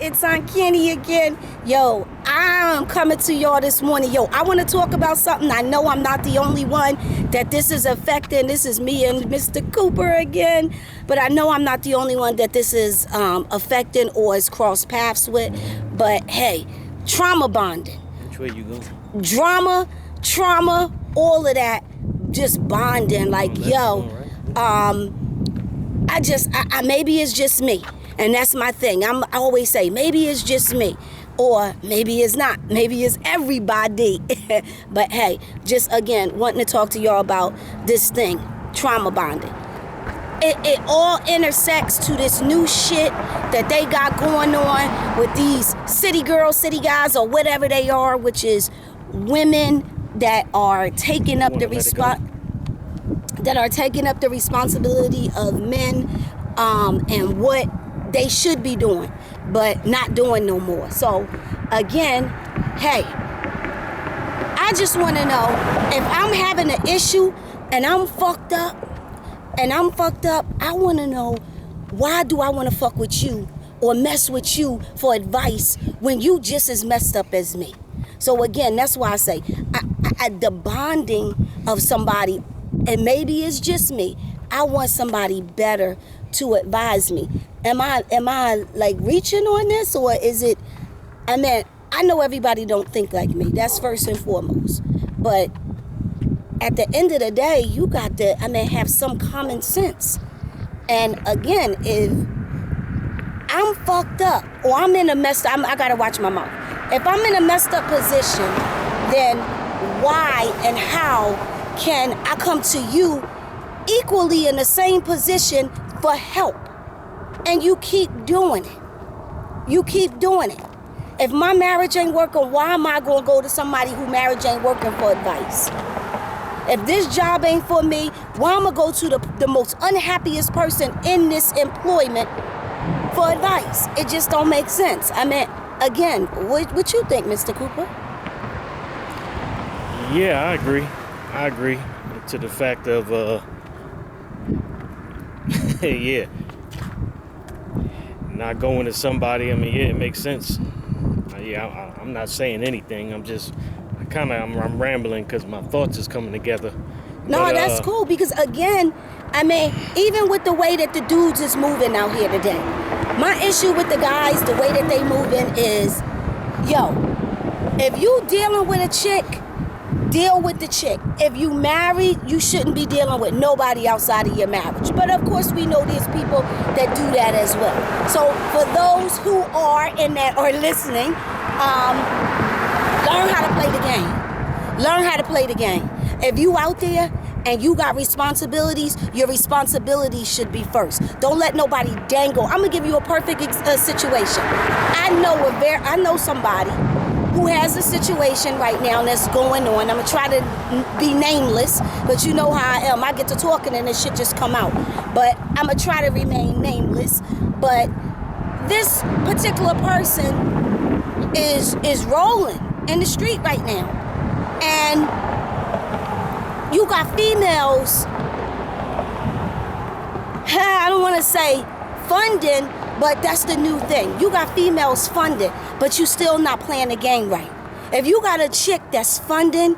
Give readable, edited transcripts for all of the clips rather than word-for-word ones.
It's on Kenny again. Yo, I'm coming to y'all this morning. Yo, I want to talk about something. I know I'm not the only one that this is affecting. This is me and Mr. Cooper again. But I know I'm not the only one that this is affecting or is crossed paths with. But hey, trauma bonding. Which way you go? Drama, trauma, all of that. Just bonding. Like, maybe it's just me. And that's my thing. I always say, maybe it's just me. Or maybe it's not. Maybe it's everybody. But hey, just again, wanting to talk to y'all about this thing, trauma bonding. It all intersects to this new shit that they got going on with these city girls, city guys, or whatever they are, which is women that are taking up the responsibility of men and what they should be doing, but not doing no more. So again, hey, I just want to know if I'm having an issue and I'm fucked up, I want to know, why do I want to fuck with you or mess with you for advice when you just as messed up as me? So again, that's why I say the bonding of somebody, and maybe it's just me, I want somebody better to advise me. Am I like reaching on this, or is it, I know everybody don't think like me. That's first and foremost. But at the end of the day, you got to, have some common sense. And again, if I'm fucked up or I'm in a messed up, I got to watch my mouth. If I'm in a messed up position, then why and how can I come to you equally in the same position for help? And you keep doing it. If my marriage ain't working, why am I going to go to somebody who marriage ain't working for advice? If this job ain't for me, why am I going to go to the most unhappiest person in this employment for advice? It just don't make sense. Again, what you think, Mr. Cooper? Yeah, I agree to the fact of, yeah, not going to somebody. It makes sense. I'm not saying anything. I'm rambling because my thoughts is coming together. No, but, that's cool, because again, even with the way that the dudes is moving out here today, my issue with the guys, the way that they moving is, yo, if you dealing with a chick, deal with the chick. If you married, you shouldn't be dealing with nobody outside of your marriage. But of course, we know there's people that do that as well. So for those who are in that or listening, learn how to play the game. Learn how to play the game. If you out there and you got responsibilities, your responsibilities should be first. Don't let nobody dangle. I'm gonna give you a perfect situation. I know somebody who has a situation right now that's going on. I'm gonna try to be nameless, but you know how I am. I get to talking and this shit just come out. But I'm gonna try to remain nameless. But this particular person is rolling in the street right now. And you got females, I don't want to say funding, but that's the new thing. You got females funded, but you still not playing the game right. If you got a chick that's funding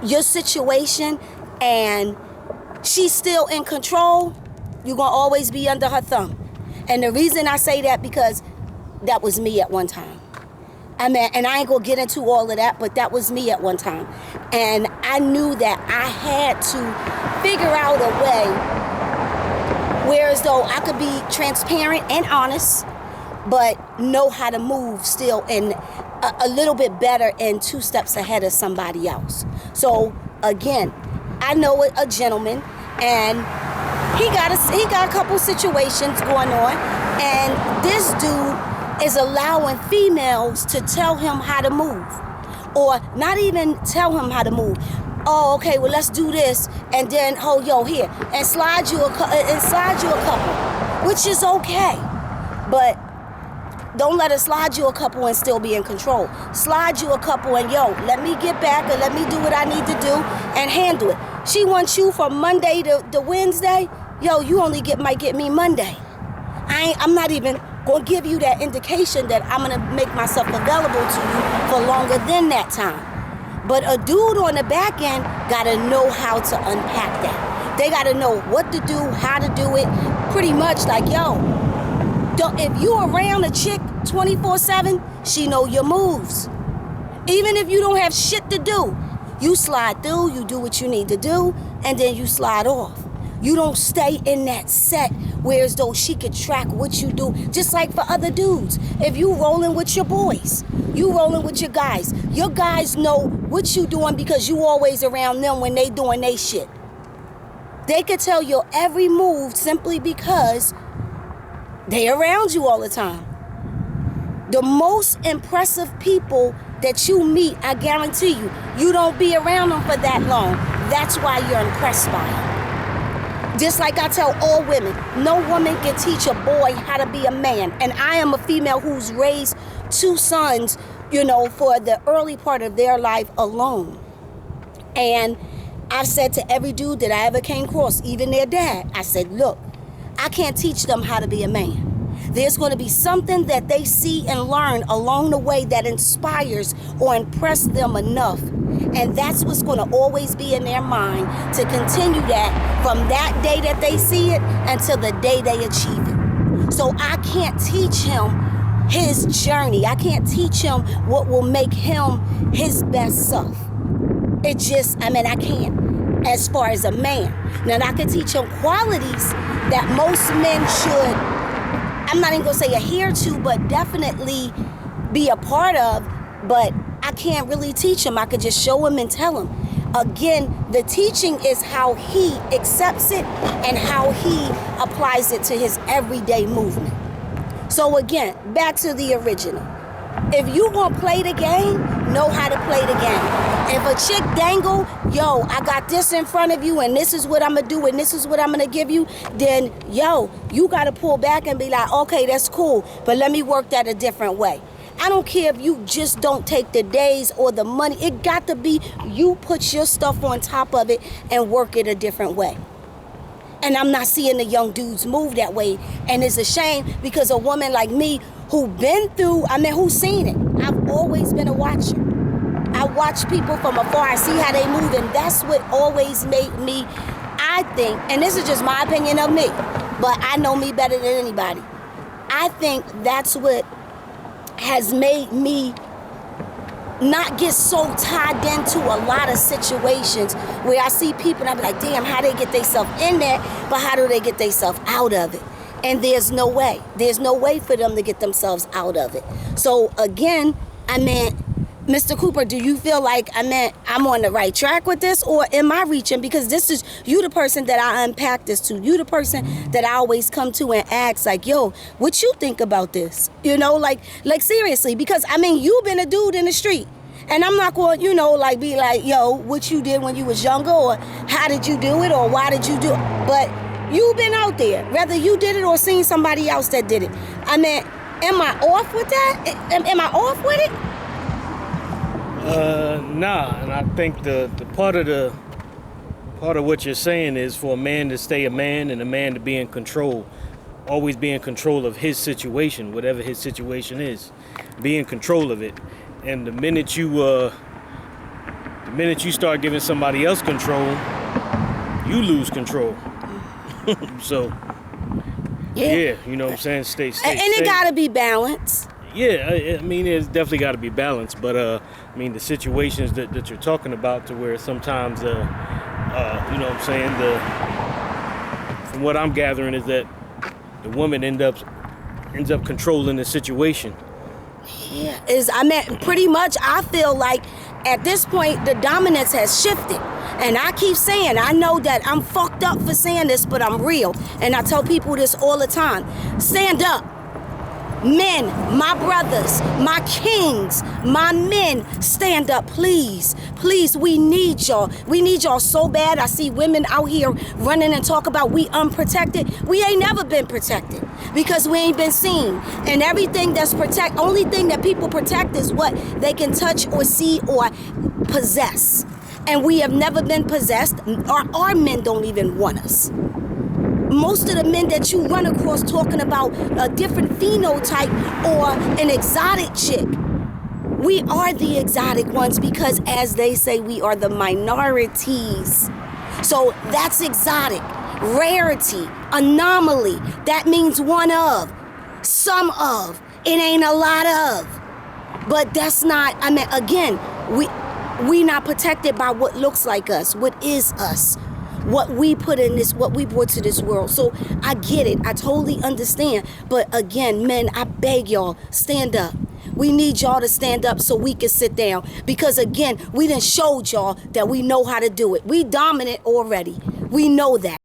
your situation and she's still in control, you're going to always be under her thumb. And the reason I say that, because that was me at one time. And I ain't going to get into all of that, but that was me at one time. And I knew that I had to figure out a way whereas though I could be transparent and honest, but know how to move still and a little bit better and 2 steps ahead of somebody else. So again, I know a gentleman, and he got a couple situations going on, and this dude is allowing females to tell him how to move, or not even tell him how to move. Oh, okay, well, let's do this, and then, oh, yo, here, and slide you a couple, which is okay, but don't let her slide you a couple and still be in control. Slide you a couple and, yo, let me get back, or let me do what I need to do and handle it. She wants you from Monday to Wednesday. Yo, you only might get me Monday. I'm not even gonna give you that indication that I'm gonna make myself available to you for longer than that time. But a dude on the back end gotta know how to unpack that. They gotta know what to do, how to do it. Pretty much like, yo, if you around a chick 24/7, she know your moves. Even if you don't have shit to do, you slide through, you do what you need to do, and then you slide off. You don't stay in that set where as though she could track what you do, just like for other dudes. If you rolling with your boys, you rolling with your guys know what you doing because you always around them when they doing they shit. They could tell your every move simply because they around you all the time. The most impressive people that you meet, I guarantee you, you don't be around them for that long. That's why you're impressed by them. Just like I tell all women, no woman can teach a boy how to be a man. And I am a female who's raised 2 sons, for the early part of their life alone. And I've said to every dude that I ever came across, even their dad, I said, look, I can't teach them how to be a man. There's going to be something that they see and learn along the way that inspires or impresses them enough. And that's what's going to always be in their mind to continue that from that day that they see it until the day they achieve it. So I can't teach him his journey. I can't teach him what will make him his best self. I can't as far as a man. Now, I can teach him qualities that most men should, I'm not even going to say adhere to, but definitely be a part of, but I can't really teach him. I could just show him and tell him. Again, the teaching is how he accepts it and how he applies it to his everyday movement. So again, back to the original. If you gonna play the game, know how to play the game. If a chick dangle, yo, I got this in front of you and this is what I'm gonna do and this is what I'm gonna give you, then yo, you gotta pull back and be like, okay, that's cool, but let me work that a different way. I don't care if you just don't take the days or the money. It got to be you put your stuff on top of it and work it a different way. And I'm not seeing the young dudes move that way. And it's a shame because a woman like me who's seen it. I've always been a watcher. I watch people from afar. I see how they move. And that's what always made me, I think, and this is just my opinion of me, but I know me better than anybody. I think that's what has made me not get so tied into a lot of situations where I see people and I be like, damn, how they get themselves in there, but how do they get themselves out of it? And there's no way. There's no way for them to get themselves out of it. So again, Mr. Cooper, do you feel like I'm on the right track with this, or am I reaching? Because this is you, the person that I unpack this to. You, the person that I always come to and ask, like, yo, what you think about this? Like seriously, because you've been a dude in the street, and I'm not going, be like, yo, what you did when you was younger, or how did you do it, or why did you do it? But you've been out there, whether you did it or seen somebody else that did it. Am I off with that? Am I off with it? Nah, and I think the part of what you're saying is for a man to stay a man and a man to be in control, always be in control of his situation, whatever his situation is, be in control of it. And the minute you start giving somebody else control, you lose control. So yeah, you know what I'm saying? Stay. And it gotta be balanced. Yeah, it's definitely got to be balanced, but the situations that you're talking about, to where sometimes, you know what I'm saying, from what I'm gathering is that the woman ends up controlling the situation. Yeah, pretty much I feel like at this point the dominance has shifted. And I keep saying, I know that I'm fucked up for saying this, but I'm real. And I tell people this all the time. Stand up. Men, my brothers, my kings, my men, stand up, please. Please, we need y'all. We need y'all so bad. I see women out here running and talk about we unprotected. We ain't never been protected because we ain't been seen. And everything that's only thing that people protect is what they can touch or see or possess. And we have never been possessed. Our men don't even want us. most of the men that you run across talking about a different phenotype or an exotic chick, we are the exotic ones because, as they say, we are the minorities. So that's exotic. Rarity, anomaly, that means one of, some of, it ain't a lot of. But that's not, I mean, again, we not protected by what looks like us, what is us, what we put in this, what we brought to this world. So I get it, I totally understand. But again, men, I beg y'all, stand up. We need y'all to stand up so we can sit down. Because again, we done showed y'all that we know how to do it. We dominant already. We know that.